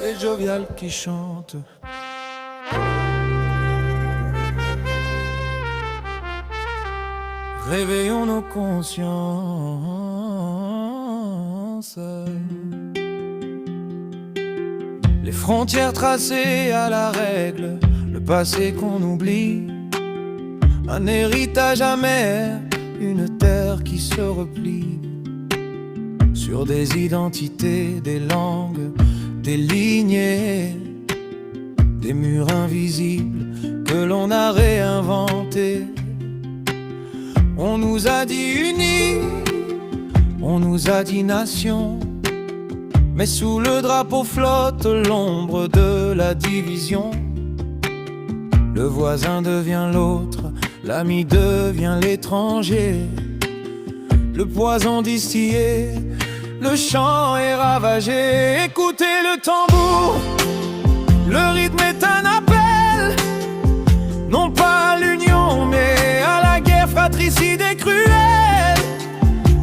et jovial qui chante. Réveillons nos consciences. Les frontières tracées à la règle, le passé qu'on oublie, un héritage amer, une terre qui se replie sur des identités, des langues, des lignées, des murs invisibles que l'on a réinventés. On nous a dit unis, on nous a dit nation, mais sous le drapeau flotte l'ombre de la division. Le voisin devient l'autre, l'ami devient l'étranger. Le poison distillé, le champ est ravagé. Écoutez le tambour, le rythme est un appel, non pas à l'union mais à la guerre fratricide et cruelle.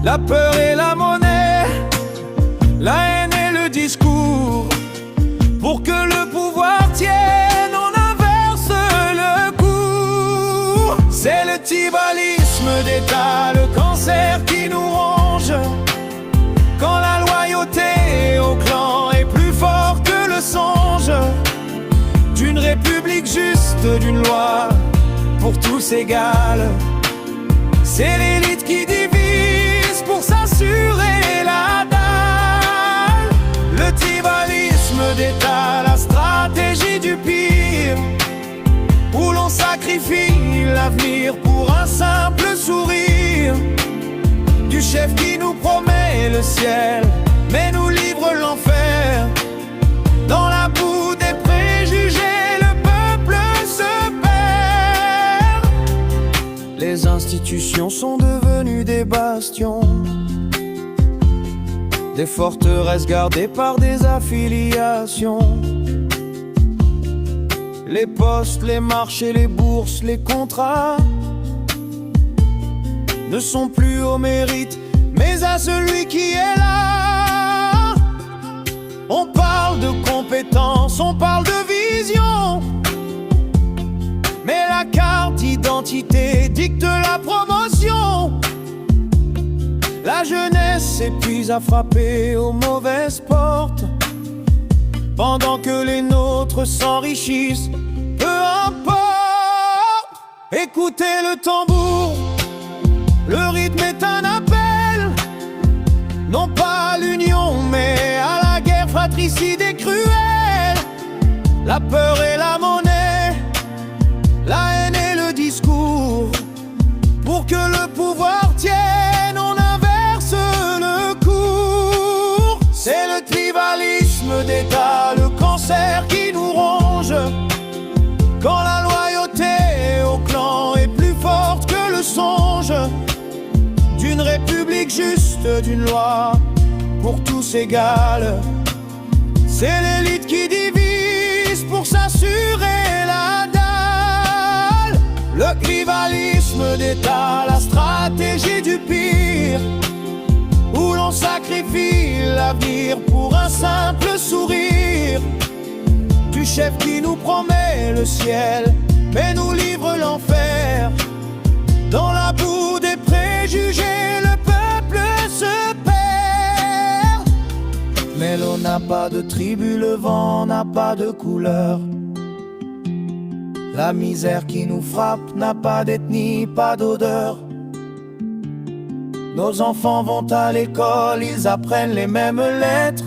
La peur et la monnaie, la haine et le discours. Pour que le pouvoir tienne, on inverse le cours. C'est le tribalisme d'État, le cancer qui nous ronge. Quand la loyauté au clan est plus fort que le songe d'une république juste, d'une loi pour tous égale. C'est l'élite qui divise pour s'assurer la dalle. Le tribalisme d'État, la stratégie du pire, où l'on sacrifie l'avenir pour un simple sourire du chef qui nous promet le ciel mais nous livre l'enfer. Dans la boue des préjugés, le peuple se perd. Les institutions sont devenues des bastions, des forteresses gardées par des affiliations. Les postes, les marchés, les bourses, les contrats ne sont plus au mérite, mais à celui qui est là. On parle de compétences, on parle de vision, mais la carte d'identité dicte la promotion. La jeunesse s'épuise à frapper aux mauvaises portes, pendant que les nôtres s'enrichissent. Peu importe, écoutez le tambour, le rythme est un appel, non pas à l'union mais à la guerre fratricide et cruelle. La peur et la monnaie, la haine et le discours. Pour que le pouvoir tienne, on inverse le cours. C'est le tribalisme d'État, le cancer qui nous ronge. Quand la loyauté au clan est plus forte que le songe d'une république juste, d'une loi pour tous égale. C'est l'élite qui divise pour s'assurer la dalle. Le tribalisme d'État, la stratégie du pire, où l'on sacrifie l'avenir pour un simple sourire du chef qui nous promet le ciel mais nous livre l'enfer. Dans la boue des préjugés, le peuple se perd. Mais l'on n'a pas de tribu, le vent n'a pas de couleur. La misère qui nous frappe n'a pas d'ethnie, pas d'odeur. Nos enfants vont à l'école, ils apprennent les mêmes lettres.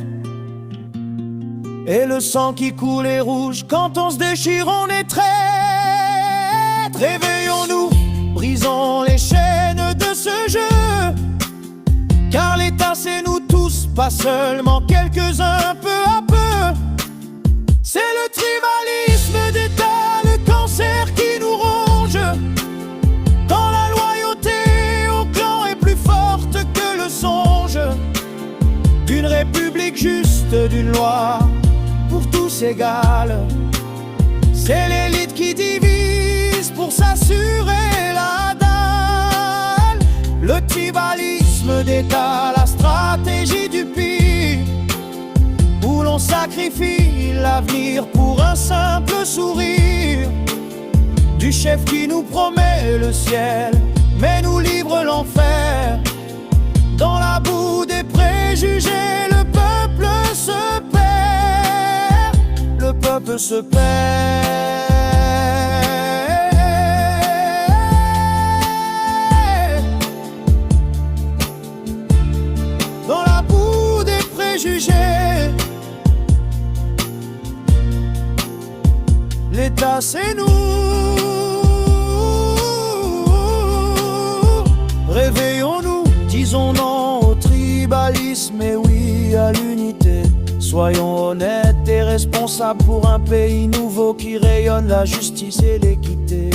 Et le sang qui coule est rouge, quand on se déchire on est traître. Réveillons-nous, brisons les chaînes de ce jeu, car l'État c'est nous tous, pas seulement quelques-uns. Peu à peu, c'est le tribalisme d'État, le cancer qui nous ronge. Quand la loyauté au clan est plus forte que le songe d'une république juste, d'une loi pour tous égale. C'est l'élite qui divise pour s'assurer la dalle. Le tribalisme d'État, la stratégie du pire, où l'on sacrifie l'avenir pour un simple sourire du chef qui nous promet le ciel, mais nous livre l'enfer. Dans la boue des préjugés, le peuple se perd, le peuple se perd. Dans la boue des préjugés, l'État c'est nous. Réveillons-nous, disons non au tribalisme et oui à l'unité. Soyons honnêtes et responsables pour un pays nouveau qui rayonne la justice et l'équité.